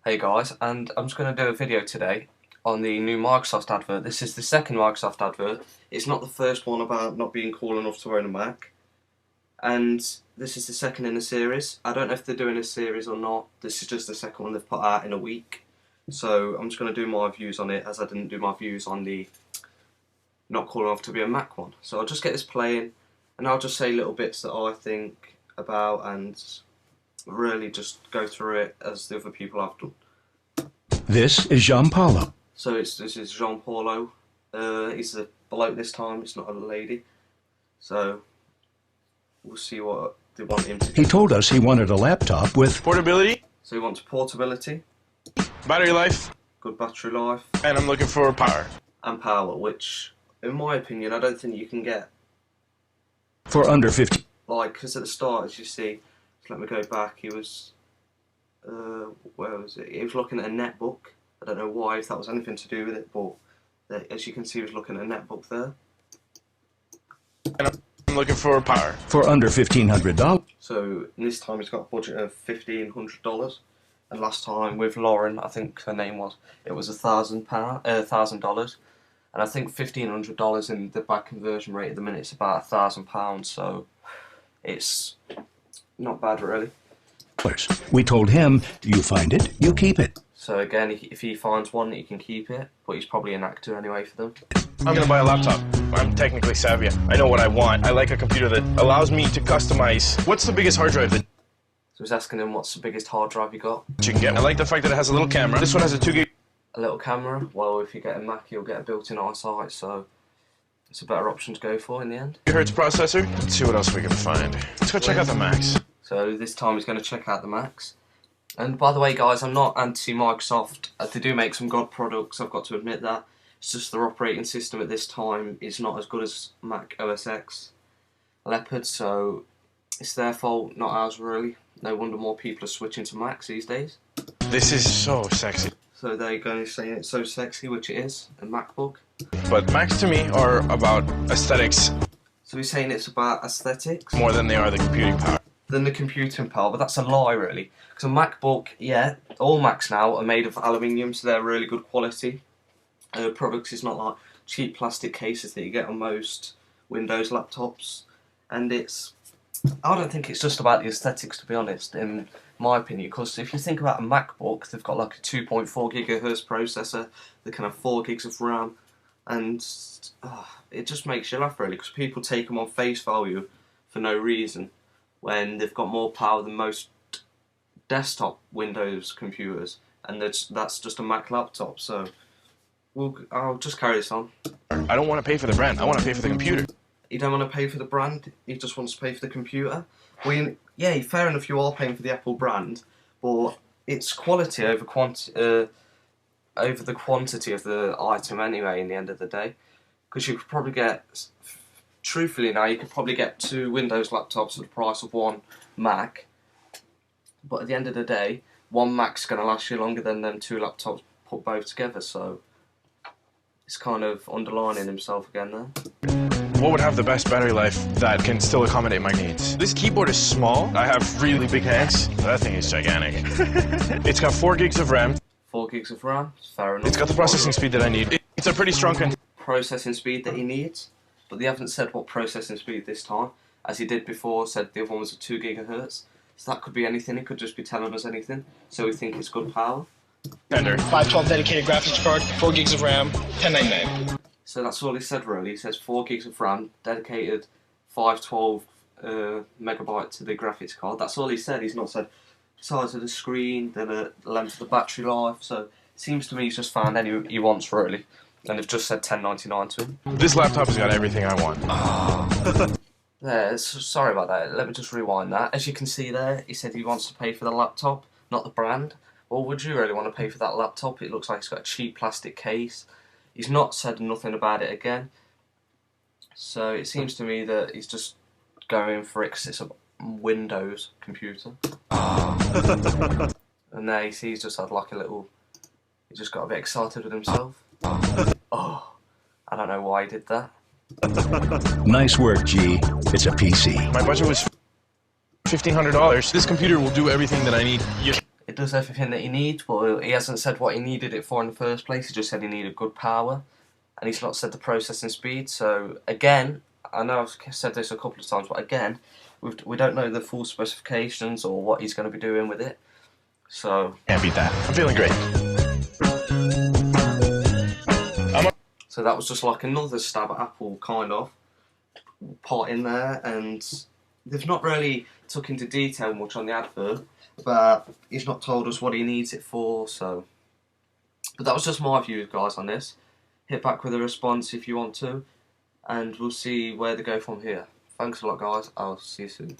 Hey guys, and I'm just going to do a video today on the new Microsoft Advert. This is the second Microsoft Advert. It's not the first one about not being cool enough to own a Mac. And this is the second in the series. I don't know if they're doing a series or not. This is just the second one they've put out in a week. So I'm just going to do my views on it as I didn't do my views on the not cool enough to be a Mac one. So I'll just get this playing and I'll just say little bits that I think about and really just go through it as the other people have done. This is Jean-Paulo. So this is Jean-Paulo. He's a bloke this time, it's not a lady. So we'll see what they want him to do. He told us he wanted a laptop with portability. So he wants portability, Battery life. good battery life, And I'm looking for power. and power, which in my opinion I don't think you can get. for under 50. Like, because at the start, as you see, let me go back, he was, where was it? He was looking at a netbook. I don't know why, if that was anything to do with it, but as you can see, he was looking at a netbook there. And I'm looking for power. For under $1,500. So this time he's got a budget of $1,500, and last time with Lauren, I think her name was, it was $1,000, and I think $1,500 in the back conversion rate at the minute is about £1,000, so it's not bad really. We told him, you find it, you keep it. So again, if he finds one, he can keep it, but he's probably an actor anyway for them. I'm gonna buy a laptop. I'm technically savvy. I know what I want. I like a computer that allows me to customize. What's the biggest hard drive that So he's asking him what's the biggest hard drive you got. you can get? I like the fact that it has a little camera. This one has a 2 gig. A little camera. Well, if you get a Mac, you'll get a built-in eyesight, so it's a better option to go for in the end. Hertz processor. Let's see what else we can find. Let's go check out the Macs. So this time he's going to check out the Macs. And by the way, guys, I'm not anti-Microsoft. They do make some god products, I've got to admit that. It's just their operating system at this time is not as good as Mac OS X Leopard, so it's their fault, not ours really. No wonder more people are switching to Macs these days. This is so sexy. So they're going to say it's so sexy, which it is, a MacBook. But Macs to me are about aesthetics So he's saying it's about aesthetics more than they are the computing power. than the computing power, but that's a lie really. Because a MacBook, yeah, all Macs now are made of aluminium, so they're really good quality. Products is not like cheap plastic cases that you get on most Windows laptops, and I don't think it's just about the aesthetics, to be honest, in my opinion, because if you think about a MacBook, they've got like a 2.4 gigahertz processor, they can have 4 gigs of RAM, and it just makes you laugh really, because people take them on face value for no reason, when they've got more power than most desktop Windows computers, and that's just a Mac laptop, so I'll just carry this on. I don't want to pay for the brand. I want to pay for the computer. You don't want to pay for the brand, he just wants to pay for the computer. Well, yeah, fair enough, you are paying for the Apple brand, but it's quality over the quantity of the item anyway, in the end of the day. Because you could probably get, truthfully now, you could probably get 2 Windows laptops at the price of 1 Mac, but at the end of the day, 1 Mac's going to last you longer than them 2 laptops put both together, so it's kind of underlining himself again there. What would have the best battery life that can still accommodate my needs? This keyboard is small. I have really big hands. That thing is gigantic. It's got 4 gigs of RAM. 4 gigs of RAM, fair enough. It's got the processing speed that I need. It's a pretty strong processing speed that he needs, but they haven't said what processing speed this time. As he did before, said the other one was a 2 gigahertz. So that could be anything, it could just be telling us anything. So we think it's good power. contender. 512 dedicated graphics card, 4 gigs of RAM, $10.99. So that's all he said really. He says 4 gigs of RAM, dedicated 512 megabyte to the graphics card. That's all he said. He's not said size of the screen, the length of the battery life. So it seems to me he's just found any he wants really. And they've just said $10.99 to him. This laptop has got everything I want. There, sorry about that. Let me just rewind that. As you can see there, he said he wants to pay for the laptop, not the brand. Well, would you really want to pay for that laptop? It looks like it's got a cheap plastic case. He's not said nothing about it again. So it seems to me that he's just going for it because it's a Windows computer. And there you see he's just had like a little... He just got a bit excited with himself. Oh, I don't know why he did that. Nice work, G. It's a PC. My budget was $1,500. This computer will do everything that I need. it does everything that he needs, but he hasn't said what he needed it for in the first place. He just said he needed good power, and he's not said the processing speed. So again, I know I've said this a couple of times, but again, we don't know the full specifications or what he's going to be doing with it. So Can't beat that. I'm feeling great. So that was just like another stab at Apple, kind of, part in there, and they've not really took into detail much on the advert, but he's not told us what he needs it for, so... But that was just my views, guys, on this. Hit back with a response if you want to, and we'll see where they go from here. Thanks a lot, guys. I'll see you soon.